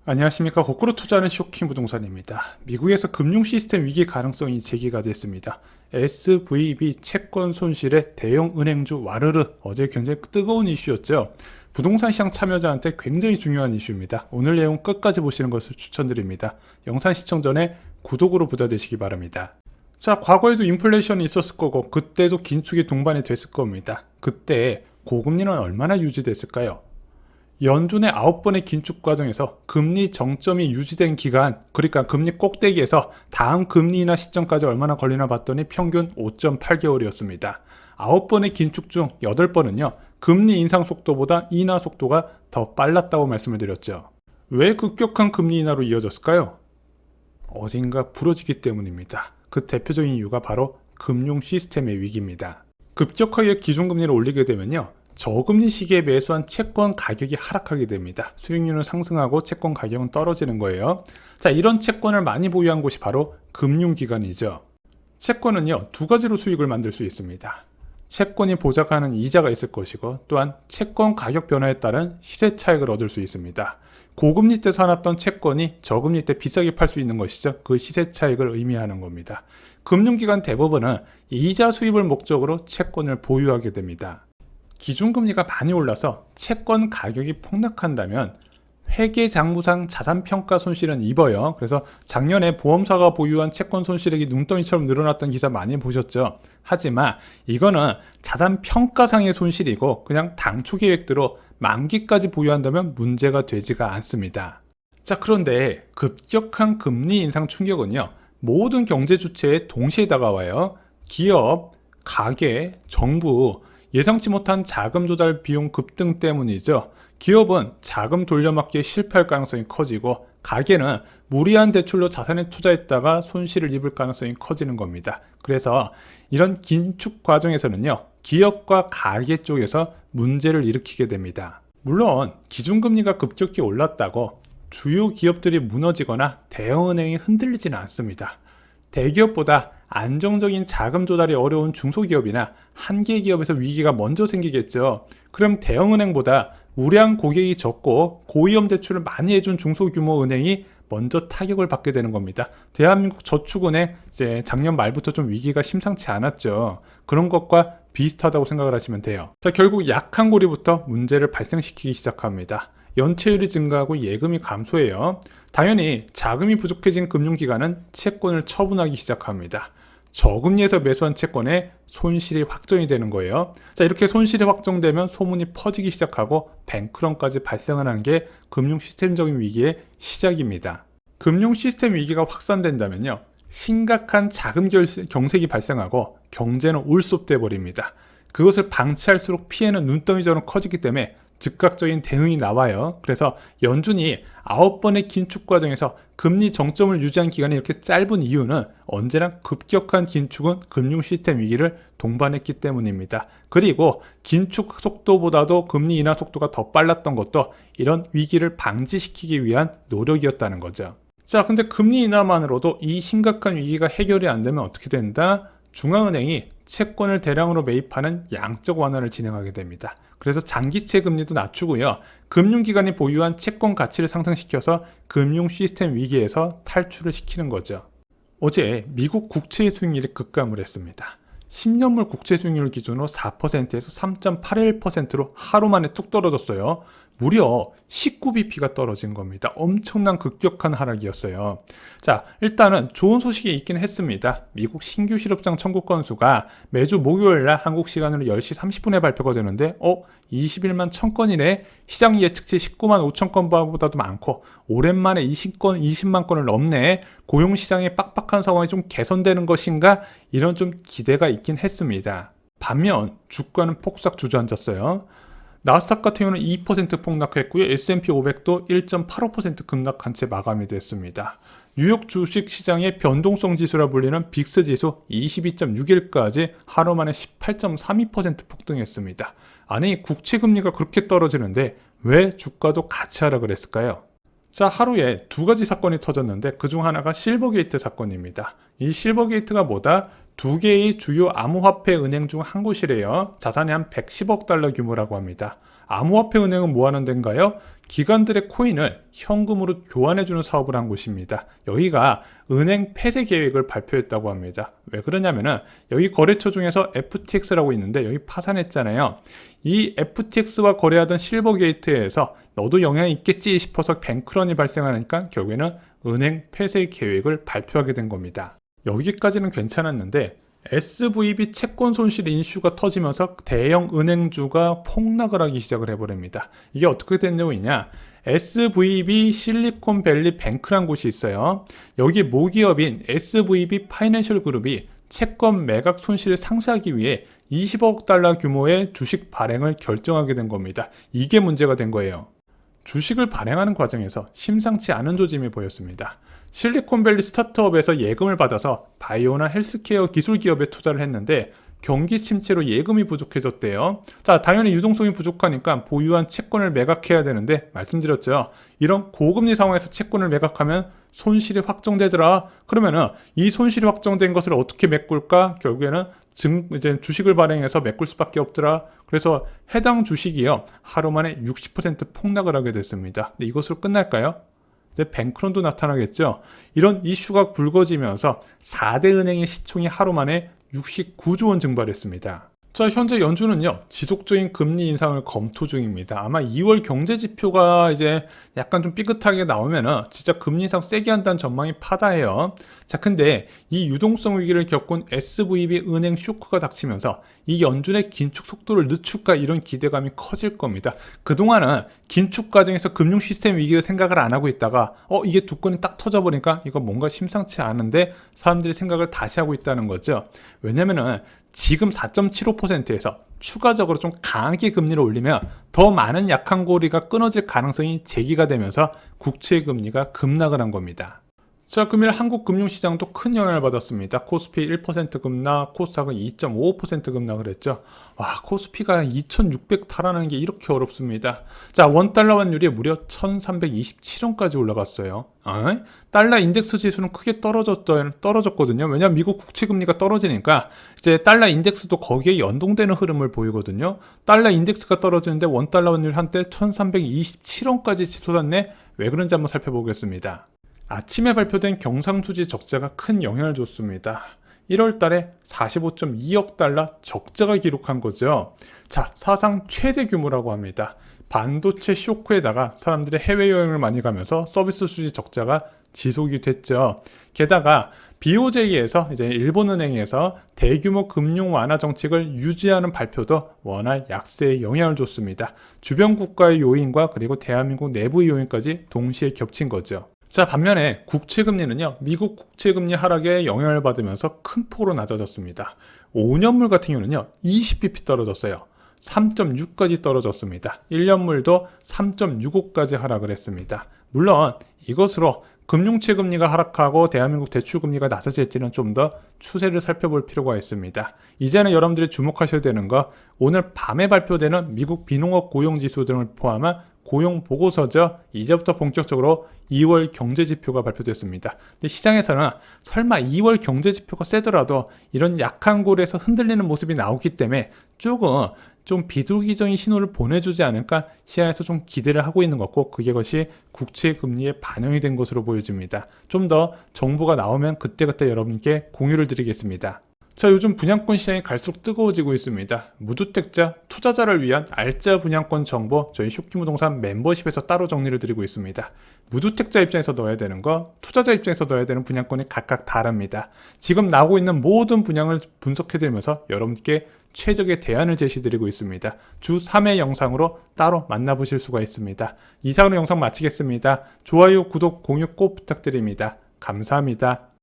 안녕하십니까. 거꾸로 투자하는 쇼킹 부동산입니다. 미국에서 금융 시스템 위기 가능성이 제기가 됐습니다. SVB 채권 손실에 대형 은행주 와르르, 어제 굉장히 뜨거운 이슈였죠. 부동산 시장 참여자한테 굉장히 중요한 이슈입니다. 오늘 내용 끝까지 보시는 것을 추천드립니다. 영상 시청 전에 구독으로 부탁드리시기 바랍니다. 자, 과거에도 인플레이션이 있었을 거고 그때도 긴축이 동반이 됐을 겁니다. 그때 고금리는 얼마나 유지됐을까요? 연준의 9번의 긴축 과정에서 금리 정점이 유지된 기간, 그러니까 금리 꼭대기에서 다음 금리 인하 시점까지 얼마나 걸리나 봤더니 평균 5.8개월이었습니다. 9번의 긴축 중 8번은요, 금리 인상 속도보다 인하 속도가 더 빨랐다고 말씀을 드렸죠. 왜 급격한 금리 인하로 이어졌을까요? 어딘가 부러지기 때문입니다. 그 대표적인 이유가 바로 금융 시스템의 위기입니다. 급격하게 기준금리를 올리게 되면요, 저금리 시기에 매수한 채권 가격이 하락하게 됩니다. 수익률은 상승하고 채권 가격은 떨어지는 거예요. 자, 이런 채권을 많이 보유한 곳이 바로 금융기관이죠. 채권은요, 두 가지로 수익을 만들 수 있습니다. 채권이 보장하는 이자가 있을 것이고, 또한 채권 가격 변화에 따른 시세 차익을 얻을 수 있습니다. 고금리 때 사놨던 채권이 저금리 때 비싸게 팔 수 있는 것이죠. 그 시세 차익을 의미하는 겁니다. 금융기관 대부분은 이자 수입을 목적으로 채권을 보유하게 됩니다. 기준금리가 많이 올라서 채권 가격이 폭락한다면 회계장부상 자산평가 손실은 입어요. 그래서 작년에 보험사가 보유한 채권 손실액이 눈덩이처럼 늘어났던 기사 많이 보셨죠. 하지만 이거는 자산평가상의 손실이고 그냥 당초 계획대로 만기까지 보유한다면 문제가 되지가 않습니다. 자, 그런데 급격한 금리 인상 충격은요, 모든 경제 주체에 동시에 다가와요. 기업, 가계, 정부, 예상치 못한 자금 조달 비용 급등 때문이죠. 기업은 자금 돌려막기에 실패할 가능성이 커지고, 가계는 무리한 대출로 자산에 투자했다가 손실을 입을 가능성이 커지는 겁니다. 그래서 이런 긴축 과정에서는요, 기업과 가계 쪽에서 문제를 일으키게 됩니다. 물론 기준금리가 급격히 올랐다고 주요 기업들이 무너지거나 대형은행이 흔들리지는 않습니다. 대기업보다 안정적인 자금 조달이 어려운 중소기업이나 한계 기업에서 위기가 먼저 생기겠죠. 그럼 대형은행보다 우량 고객이 적고 고위험 대출을 많이 해준 중소규모 은행이 먼저 타격을 받게 되는 겁니다. 대한민국 저축은행 이제 작년 말부터 좀 위기가 심상치 않았죠. 그런 것과 비슷하다고 생각을 하시면 돼요. 자, 결국 약한 고리부터 문제를 발생시키기 시작합니다. 연체율이 증가하고 예금이 감소해요. 당연히 자금이 부족해진 금융기관은 채권을 처분하기 시작합니다. 저금리에서 매수한 채권에 손실이 확정이 되는 거예요. 자, 이렇게 손실이 확정되면 소문이 퍼지기 시작하고 뱅크런까지 발생을 하는 게 금융 시스템적인 위기의 시작입니다. 금융 시스템 위기가 확산된다면요, 심각한 자금 경색이 발생하고 경제는 울속돼 버립니다. 그것을 방치할수록 피해는 눈덩이처럼 커지기 때문에 즉각적인 대응이 나와요. 그래서 연준이 9번의 긴축 과정에서 금리 정점을 유지한 기간이 이렇게 짧은 이유는 언제나 급격한 긴축은 금융 시스템 위기를 동반했기 때문입니다. 그리고 긴축 속도보다도 금리 인하 속도가 더 빨랐던 것도 이런 위기를 방지시키기 위한 노력이었다는 거죠. 자, 근데 금리 인하만으로도 이 심각한 위기가 해결이 안 되면 어떻게 된다? 중앙은행이 채권을 대량으로 매입하는 양적 완화를 진행하게 됩니다. 그래서 장기채 금리도 낮추고요, 금융기관이 보유한 채권 가치를 상승시켜서 금융 시스템 위기에서 탈출을 시키는 거죠. 어제 미국 국채 수익률이 급감을 했습니다. 10년물 국채 수익률 기준으로 4%에서 3.81%로 하루 만에 뚝 떨어졌어요. 무려 19bp가 떨어진 겁니다. 엄청난 급격한 하락이었어요. 자, 일단은 좋은 소식이 있긴 했습니다. 미국 신규 실업장 청구 건수가 매주 목요일날 한국 시간으로 10시 30분에 발표가 되는데 21만 1000건이네. 시장 예측치 19만 5천 건보다도 많고 오랜만에 20만 건을 넘네. 고용시장의 빡빡한 상황이 좀 개선되는 것인가? 이런 좀 기대가 있긴 했습니다. 반면 주가는 폭삭 주저앉았어요. 나스닥 같은 경우는 2% 폭락했고요. S&P 500도 1.85% 급락한 채 마감이 됐습니다. 뉴욕 주식시장의 변동성 지수라 불리는 빅스 지수 22.6일까지 하루 만에 18.32% 폭등했습니다. 아니, 국채금리가 그렇게 떨어지는데 왜 주가도 같이 하락을 했을까요? 자, 하루에 두 가지 사건이 터졌는데 그중 하나가 실버게이트 사건입니다. 이 실버게이트가 뭐다? 두 개의 주요 암호화폐 은행 중 한 곳이래요. 자산이 한 110억 달러 규모라고 합니다. 암호화폐 은행은 뭐 하는 데인가요? 기관들의 코인을 현금으로 교환해주는 사업을 한 곳입니다. 여기가 은행 폐쇄 계획을 발표했다고 합니다. 왜 그러냐면은 여기 거래처 중에서 FTX라고 있는데 여기 파산했잖아요. 이 FTX와 거래하던 실버게이트에서 너도 영향이 있겠지 싶어서 뱅크런이 발생하니까 결국에는 은행 폐쇄 계획을 발표하게 된 겁니다. 여기까지는 괜찮았는데 SVB 채권 손실 인슈가 터지면서 대형 은행주가 폭락을 하기 시작을 해버립니다. 이게 어떻게 된 내용이냐? SVB 실리콘밸리 뱅크란 곳이 있어요. 여기 모기업인 SVB 파이낸셜 그룹이 채권 매각 손실을 상쇄하기 위해 20억 달러 규모의 주식 발행을 결정하게 된 겁니다. 이게 문제가 된 거예요. 주식을 발행하는 과정에서 심상치 않은 조짐이 보였습니다. 실리콘밸리 스타트업에서 예금을 받아서 바이오나 헬스케어 기술 기업에 투자를 했는데 경기 침체로 예금이 부족해졌대요. 자, 당연히 유동성이 부족하니까 보유한 채권을 매각해야 되는데 말씀드렸죠. 이런 고금리 상황에서 채권을 매각하면 손실이 확정되더라. 그러면은 이 손실이 확정된 것을 어떻게 메꿀까? 결국에는 이제 주식을 발행해서 메꿀 수밖에 없더라. 그래서 해당 주식이요 하루 만에 60% 폭락을 하게 됐습니다. 근데 이것으로 끝날까요? 뱅크런도 나타나겠죠. 이런 이슈가 불거지면서 4대 은행의 시총이 하루 만에 69조 원 증발했습니다. 자, 현재 연준은요 지속적인 금리 인상을 검토 중입니다. 아마 2월 경제 지표가 이제 약간 좀 삐끗하게 나오면은 진짜 금리 인상 세게 한다는 전망이 파다해요. 자, 근데 이 유동성 위기를 겪은 SVB 은행 쇼크가 닥치면서 이 연준의 긴축 속도를 늦출까 이런 기대감이 커질 겁니다. 그동안은 긴축 과정에서 금융 시스템 위기를 생각을 안 하고 있다가 이게 두 건이 딱 터져버리니까 이거 뭔가 심상치 않은데 사람들이 생각을 다시 하고 있다는 거죠. 왜냐면은 지금 4.75%에서 추가적으로 좀 강하게 금리를 올리면 더 많은 약한 고리가 끊어질 가능성이 제기가 되면서 국채 금리가 급락을 한 겁니다. 자, 금일 한국 금융시장도 큰 영향을 받았습니다. 코스피 1% 급락, 코스닥은 2.55% 급락을 했죠. 와, 코스피가 2,600 달하는 게 이렇게 어렵습니다. 자, 원달러 환율이 무려 1,327원까지 올라갔어요. 달러 인덱스 지수는 크게 떨어졌거든요. 왜냐하면 미국 국채금리가 떨어지니까 이제 달러 인덱스도 거기에 연동되는 흐름을 보이거든요. 달러 인덱스가 떨어지는데 원달러 환율 한때 1,327원까지 치솟았네. 왜 그런지 한번 살펴보겠습니다. 아침에 발표된 경상수지 적자가 큰 영향을 줬습니다. 1월 달에 45.2억 달러 적자가 기록한 거죠. 자, 사상 최대 규모라고 합니다. 반도체 쇼크에다가 사람들이 해외여행을 많이 가면서 서비스 수지 적자가 지속이 됐죠. 게다가 BOJ에서 이제 일본은행에서 대규모 금융 완화 정책을 유지하는 발표도 원화 약세에 영향을 줬습니다. 주변 국가의 요인과 그리고 대한민국 내부의 요인까지 동시에 겹친 거죠. 자, 반면에 국채금리는요 미국 국채금리 하락에 영향을 받으면서 큰 폭으로 낮아졌습니다. 5년물 같은 경우는요 20bp 떨어졌어요. 3.6까지 떨어졌습니다. 1년물도 3.65까지 하락을 했습니다. 물론 이것으로 금융채금리가 하락하고 대한민국 대출금리가 낮아질지는 좀 더 추세를 살펴볼 필요가 있습니다. 이제는 여러분들이 주목하셔야 되는 거 오늘 밤에 발표되는 미국 비농업 고용지수 등을 포함한 고용 보고서죠. 이제부터 본격적으로 2월 경제지표가 발표됐습니다. 근데 시장에서는 설마 2월 경제지표가 세더라도 이런 약한 고리에서 흔들리는 모습이 나오기 때문에 조금 좀 비둘기적인 신호를 보내주지 않을까 시장에서 좀 기대를 하고 있는 것 같고 그것이 국채금리에 반영이 된 것으로 보여집니다. 좀 더 정보가 나오면 그때그때 여러분께 공유를 드리겠습니다. 자, 요즘 분양권 시장이 갈수록 뜨거워지고 있습니다. 무주택자, 투자자를 위한 알짜 분양권 정보 저희 쇼키부동산 멤버십에서 따로 정리를 드리고 있습니다. 무주택자 입장에서 넣어야 되는 거, 투자자 입장에서 넣어야 되는 분양권이 각각 다릅니다. 지금 나오고 있는 모든 분양을 분석해드리면서 여러분께 최적의 대안을 제시드리고 있습니다. 주 3회 영상으로 따로 만나보실 수가 있습니다. 이상으로 영상 마치겠습니다. 좋아요, 구독, 공유 꼭 부탁드립니다. 감사합니다.